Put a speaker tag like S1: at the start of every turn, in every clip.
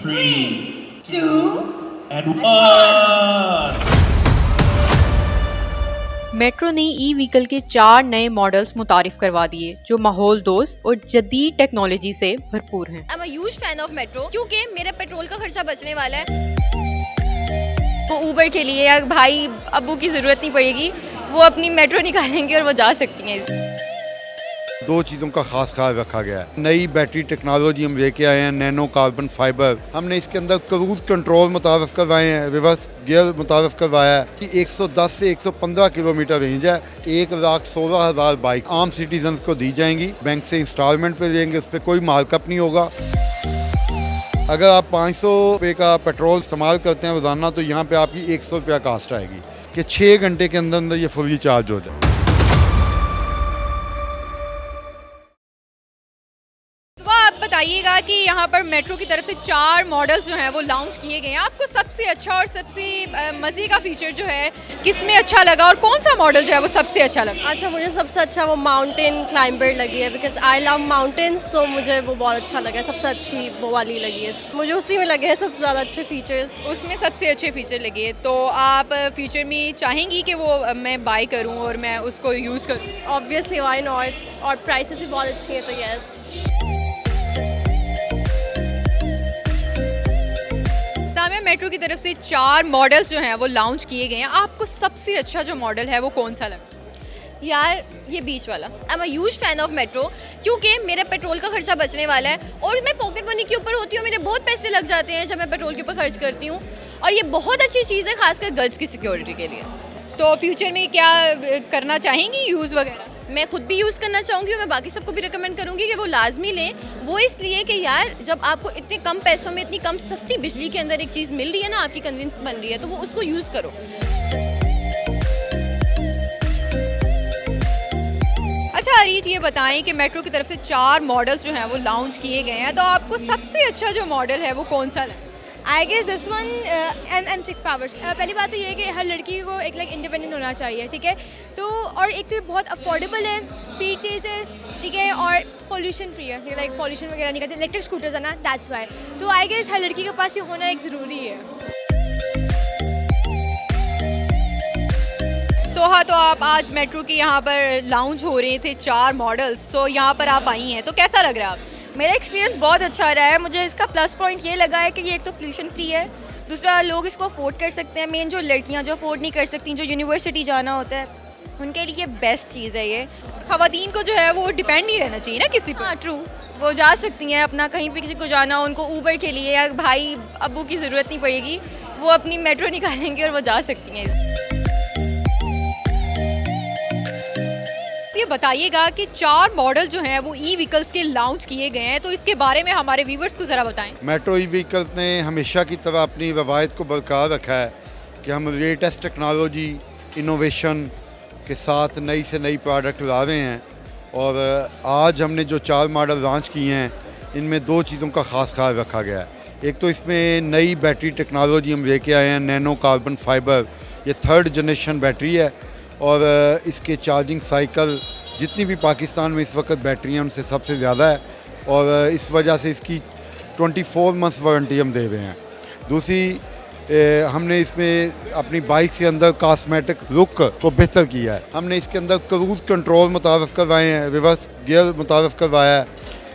S1: 3, 2, and 1.
S2: Metro ने e vehicle के 4 नए मॉडल्स मुतारिफ करवा दिए जो माहौल दोस्त और जदीद टेक्नोलॉजी से भरपूर हैं।
S3: I'm a huge fan of metro क्योंकि मेरे पेट्रोल का खर्चा बचने वाला है।
S4: वो ऊबर के लिए या भाई अब्बू की ज़रूरत नहीं पड़ेगी, वो अपनी मेट्रो निकालेंगे और वो जा सकती हैं।
S5: दो चीज़ों का खास ख्याल रखा गया है। नई बैटरी टेक्नोलॉजी हम लेके आए हैं, नैनो कार्बन फाइबर। हमने इसके अंदर क्रूज कंट्रोल मुताबिक करवाए हैं, रिवर्स गियर मुताबिक करवाया है कि 110 से 115 किलोमीटर रेंज है। 1,16,000 बाइक आम सिटीजन्स को दी जाएंगी, बैंक से इंस्टॉलमेंट पे लेंगे, उस पर कोई मार्कअप नहीं होगा। अगर आप 500 रुपये का पेट्रोल इस्तेमाल करते हैं रोज़ाना तो यहाँ पे आपकी 100 रुपया कास्ट आएगी कि 6 घंटे के अंदर अंदर ये फुली चार्ज हो जाए।
S6: बताइएगा कि यहाँ पर मेट्रो की तरफ से 4 मॉडल्स जो हैं वो लॉन्च किए गए हैं। आपको सबसे अच्छा और सबसे मज़े का फीचर जो है किस में अच्छा लगा और कौन सा मॉडल जो है वो सबसे अच्छा लगा?
S4: अच्छा, मुझे सबसे अच्छा वो माउंटेन क्लाइंबर लगी है, बिकॉज आई लव माउंटेन्स, तो मुझे वो बहुत अच्छा लगा है। सबसे अच्छी वो वाली लगी है, मुझे उसी में लगे हैं सबसे ज़्यादा अच्छे फीचर्स।
S6: उसमें सबसे अच्छे फीचर लगे, तो आप फ्यूचर में चाहेंगी कि वो मैं बाय करूँ और मैं उसको यूज़ करूँ?
S4: ऑब्वियसली, व्हाई नॉट, और प्राइसेस भी बहुत अच्छी हैं, तो यस।
S6: मेट्रो की तरफ से 4 मॉडल्स जो हैं वो लॉन्च किए गए हैं। आपको सबसे अच्छा जो मॉडल है वो कौन सा लगा?
S3: यार ये बीच वाला। I am a huge fan of metro क्योंकि मेरे पेट्रोल का खर्चा बचने वाला है और मैं पॉकेट मनी के ऊपर होती हूँ, मेरे बहुत पैसे लग जाते हैं जब मैं पेट्रोल के ऊपर खर्च करती हूँ, और ये बहुत अच्छी चीज़ है खासकर गर्ल्स की सिक्योरिटी के लिए।
S6: तो फ्यूचर में क्या करना चाहेंगी यूज़ वगैरह?
S3: मैं खुद भी यूज़ करना चाहूँगी और मैं बाकी सबको भी रिकमेंड करूँगी कि वो लाजमी लें। वो इसलिए कि यार जब आपको इतने कम पैसों में इतनी कम सस्ती बिजली के अंदर एक चीज़ मिल रही है ना, आपकी कन्विंस बन रही है, तो वो उसको यूज़ करो।
S6: अच्छा अरीज, ये बताएं कि मेट्रो की तरफ से 4 मॉडल्स जो हैं वो लॉन्च किए गए हैं, तो आपको सबसे अच्छा जो मॉडल है वो कौन सा लगा?
S7: I guess this one M6 powers. पहली बात तो ये है कि हर लड़की को एक इंडिपेंडेंट होना चाहिए, ठीक है। तो और एक तो बहुत अफोर्डेबल है, स्पीड तेज़ है, ठीक है, और पोल्यूशन फ्री है, लाइक पोल्यूशन वगैरह नहीं करते। इलेक्ट्रिक स्कूटर्स है ना, दैट्स वाई। तो आई गेस हर लड़की के पास ये होना एक ज़रूरी है।
S6: सोहा, तो आप आज मेट्रो की यहाँ पर लॉन्च हो रहे थे 4 मॉडल्स, तो यहाँ पर आप आई हैं, तो कैसा लग रहा है आपको?
S4: मेरा एक्सपीरियंस बहुत अच्छा रहा है। मुझे इसका प्लस पॉइंट ये लगा है कि ये एक तो पोल्यूशन फ्री है, दूसरा लोग इसको अफोर्ड कर सकते हैं। मेन जो लड़कियां जो अफोर्ड नहीं कर सकती, जो यूनिवर्सिटी जाना होता है, उनके लिए बेस्ट चीज़ है ये।
S6: ख़वातीन को जो है वो डिपेंड नहीं रहना चाहिए ना किसी पर।
S4: हाँ, ट्रू, वो जा सकती हैं अपना कहीं भी, किसी को जाना हो, उनको ऊबर के लिए या भाई अब्बू की ज़रूरत नहीं पड़ेगी, वो अपनी मेट्रो निकालेंगे और वो जा सकती हैं।
S6: ये बताइएगा कि 4 मॉडल जो हैं वो ई व्हीकल्स के लॉन्च किए गए हैं, तो इसके बारे में हमारे व्यूवर्स को ज़रा बताएं।
S5: मेट्रो ई व्हीकल्स ने हमेशा की तरह अपनी रवायत को बरकरार रखा है कि हम लेटेस्ट टेक्नोलॉजी इनोवेशन के साथ नई से नई प्रोडक्ट ला रहे हैं। और आज हमने जो 4 मॉडल लॉन्च किए हैं, इनमें 2 चीज़ों का ख़ास ख्याल रखा गया है। एक तो इसमें नई बैटरी टेक्नोलॉजी हम लेके आए हैं, नैनो कार्बन फाइबर। ये 3rd जनरेशन बैटरी है और इसके चार्जिंग साइकिल जितनी भी पाकिस्तान में इस वक्त बैटरी हैं उनसे सबसे ज़्यादा है, और इस वजह से इसकी 24 मंथ्स वारंटी हम दे रहे हैं। दूसरी हमने इसमें अपनी बाइक के अंदर कॉस्मेटिक लुक को बेहतर किया है। हमने इसके अंदर क्रूज कंट्रोल मुताबिक करवाए हैं, रिवर्स गियर मुताबिक करवाया है।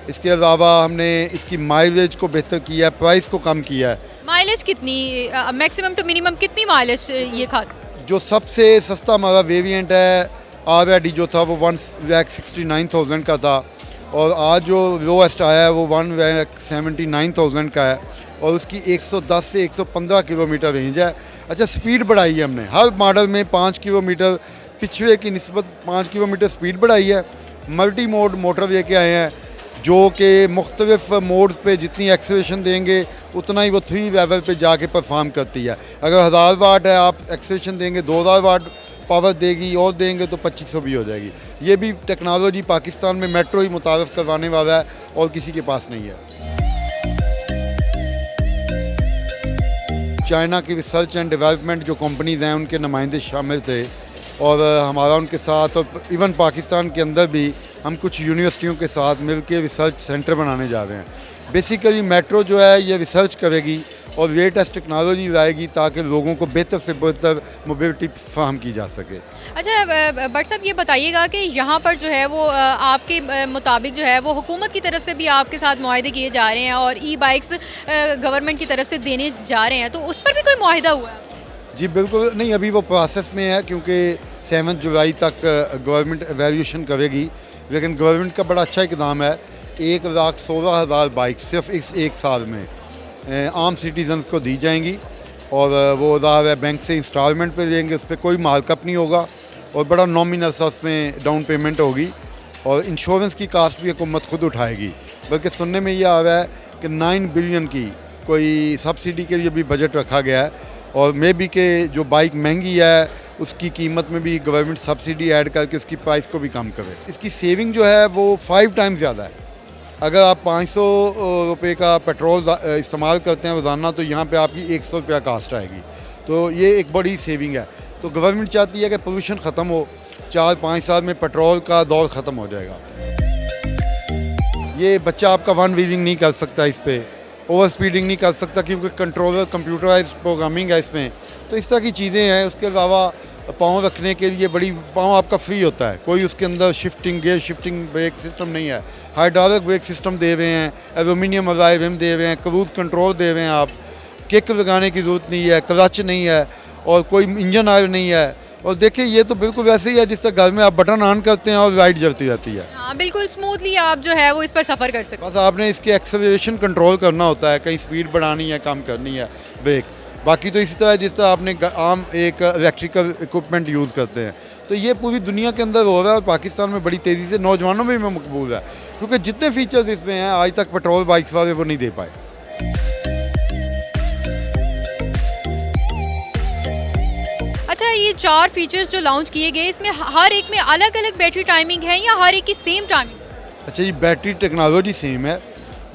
S5: इसके अलावा हमने इसकी माइलेज को बेहतर किया है, प्राइस को कम किया है।
S6: माइलेज कितनी, मैक्सिमम टू मिनिमम कितनी माइलेज ये खा?
S5: जो सबसे सस्ता हमारा वेरिएंट है ऑलरेडी जो था वो 1,69,000 का था, और आज जो लोएस्ट आया है वो 1,79,000 का है, और उसकी 110 से 115 किलोमीटर रेंज है। अच्छा, स्पीड बढ़ाई है हमने, हर मॉडल में 5 किलोमीटर, पिछले की निस्बत 5 किलोमीटर स्पीड बढ़ाई है। मल्टी मोड मोटर लेके आए हैं जो कि मुख्तलिफ मोड्स पे जितनी एक्सेलरेशन देंगे उतना ही वो 3 लेवल पे जाके परफॉर्म करती है। अगर 1000 वाट है, आप एक्सेलरेशन देंगे 2000 वाट पावर देगी, और देंगे तो 2500 भी हो जाएगी। ये भी टेक्नोलॉजी पाकिस्तान में मेट्रो ही मुतारिफ करवाने वाला है और किसी के पास नहीं है। चाइना की रिसर्च एंड डेवलपमेंट जो कंपनीज़ हैं उनके नुमाइंदे शामिल थे, और हमारा उनके साथ, और इवन पाकिस्तान के अंदर भी हम कुछ यूनिवर्सिटियों के साथ मिलकर रिसर्च सेंटर बनाने जा रहे हैं। बेसिकली मेट्रो जो है ये रिसर्च करेगी और लेटेस्ट टेक्नोलॉजी लाएगी ताकि लोगों को बेहतर से बेहतर मोबिलिटी फराहम की जा सके।
S6: अच्छा भट्ट साहब ये बताइएगा कि यहाँ पर जो है वो आपके मुताबिक जो है वो हुकूमत की तरफ से भी आपके साथ मुआहदे किए जा रहे हैं और ई बाइक्स गवर्नमेंट की तरफ से देने जा रहे हैं, तो उस पर भी कोई मुआहदा हुआ है?
S5: जी बिल्कुल नहीं, अभी वो प्रोसेस में है क्योंकि 7 जुलाई तक गवर्नमेंट एवेल्यूशन करेगी, लेकिन गवर्नमेंट का बड़ा अच्छा इकदाम है। 1,16,000 बाइक सिर्फ इस एक साल में आम सिटीजन्स को दी जाएंगी और वो ज़ाहिर है बैंक से इंस्टॉलमेंट पे देंगे, उस पर कोई मार्कअप नहीं होगा और बड़ा नॉमिनल सा उसमें डाउन पेमेंट होगी और इंश्योरेंस की कास्ट भी हुकूमत खुद उठाएगी। बल्कि सुनने में ये आ रहा है कि 9 बिलियन की कोई सब्सिडी के लिए भी बजट रखा गया है और मे बी के जो बाइक महंगी है उसकी कीमत में भी गवर्नमेंट सब्सिडी ऐड करके उसकी प्राइस को भी कम करे। इसकी सेविंग जो है वो 5 टाइम्स ज़्यादा है। अगर आप 500 रुपये का पेट्रोल इस्तेमाल करते हैं रोज़ाना तो यहाँ पे आपकी 100 रुपया कास्ट आएगी, तो ये एक बड़ी सेविंग है। तो गवर्नमेंट चाहती है कि पोल्यूशन ख़त्म हो, 4-5 साल में पेट्रोल का दौर ख़त्म हो जाएगा। ये बच्चा आपका वन व्हीलिंग नहीं कर सकता, इस पर ओवर स्पीडिंग नहीं कर सकता क्योंकि कंट्रोलर कंप्यूटराइज प्रोग्रामिंग है इसमें, तो इस तरह की चीज़ें हैं। उसके अलावा पाँव रखने के लिए बड़ी पाँव आपका फ्री होता है, कोई उसके अंदर shifting gear shifting brake system नहीं है, हाइड्रोलिक ब्रेक सिस्टम दे रहे हैं, एल्यूमिनियम अलाइ रिम दे रहे हैं, क्रूज कंट्रोल दे रहे हैं, आप किक लगाने की ज़रूरत नहीं है, क्लच नहीं है और कोई इंजन ऑयल नहीं है। और देखिए ये तो बिल्कुल वैसे ही है जिस तरह घर में आप बटन ऑन करते हैं और लाइट जलती रहती है।
S6: हाँ बिल्कुल स्मूथली आप जो है वो इस पर सफ़र कर सकते हैं।
S5: बस आपने इसके एक्सेलरेशन कंट्रोल करना होता है, कहीं स्पीड बढ़ानी है कम करनी है ब्रेक, बाकी तो इसी तरह जिस तरह आपने आम एक इलेक्ट्रिकल इक्विपमेंट यूज़ करते हैं। तो ये पूरी दुनिया के अंदर हो रहा है और पाकिस्तान में बड़ी तेज़ी से नौजवानों में भी मकबूल है क्योंकि जितने फीचर्स इसमें हैं आज तक पेट्रोल बाइक्स वाले वो नहीं दे पाए।
S6: अच्छा ये 4 फीचर्स जो लॉन्च किए गए इसमें हर एक में अलग अलग बैटरी टाइमिंग है या हर एक की सेम टाइमिंग?
S5: अच्छा ये बैटरी टेक्नोलॉजी सेम है।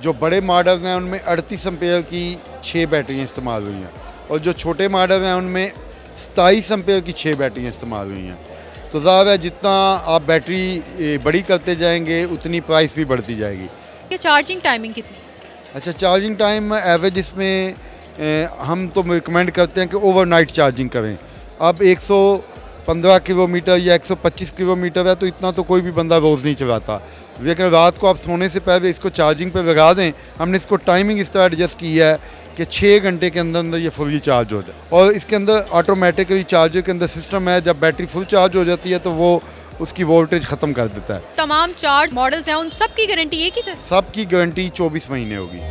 S5: जो बड़े मॉडल्स हैं उनमें 38 एम्पेयर की 6 बैटरियाँ इस्तेमाल हुई हैं और जो छोटे मॉडल हैं उनमें 27 एम्पेयर की 6 बैटरियाँ इस्तेमाल हुई हैं। तो ज़ाहिर है जितना आप बैटरी बड़ी करते जाएंगे उतनी प्राइस भी बढ़ती जाएगी।
S6: ये चार्जिंग टाइमिंग कितनी?
S5: अच्छा चार्जिंग टाइम एवरेज इसमें हम तो रिकमेंड करते हैं कि ओवरनाइट चार्जिंग करें। अब 115 किलोमीटर या 125 किलोमीटर है तो इतना तो कोई भी बंदा रोज़ नहीं चलाता, लेकिन रात को आप सोने से पहले इसको चार्जिंग पे लगा दें। हमने इसको टाइमिंग इस तरह एडजस्ट की है कि 6 घंटे के अंदर अंदर ये फुली चार्ज हो जाए और इसके अंदर ऑटोमेटिकली चार्जर के अंदर सिस्टम है, जब बैटरी फुल चार्ज हो जाती है तो वो उसकी वोल्टेज ख़त्म कर देता है।
S6: तमाम 4 मॉडल्स हैं उन सब की गारंटी एक ही है?
S5: सब की गारंटी 24 महीने होगी।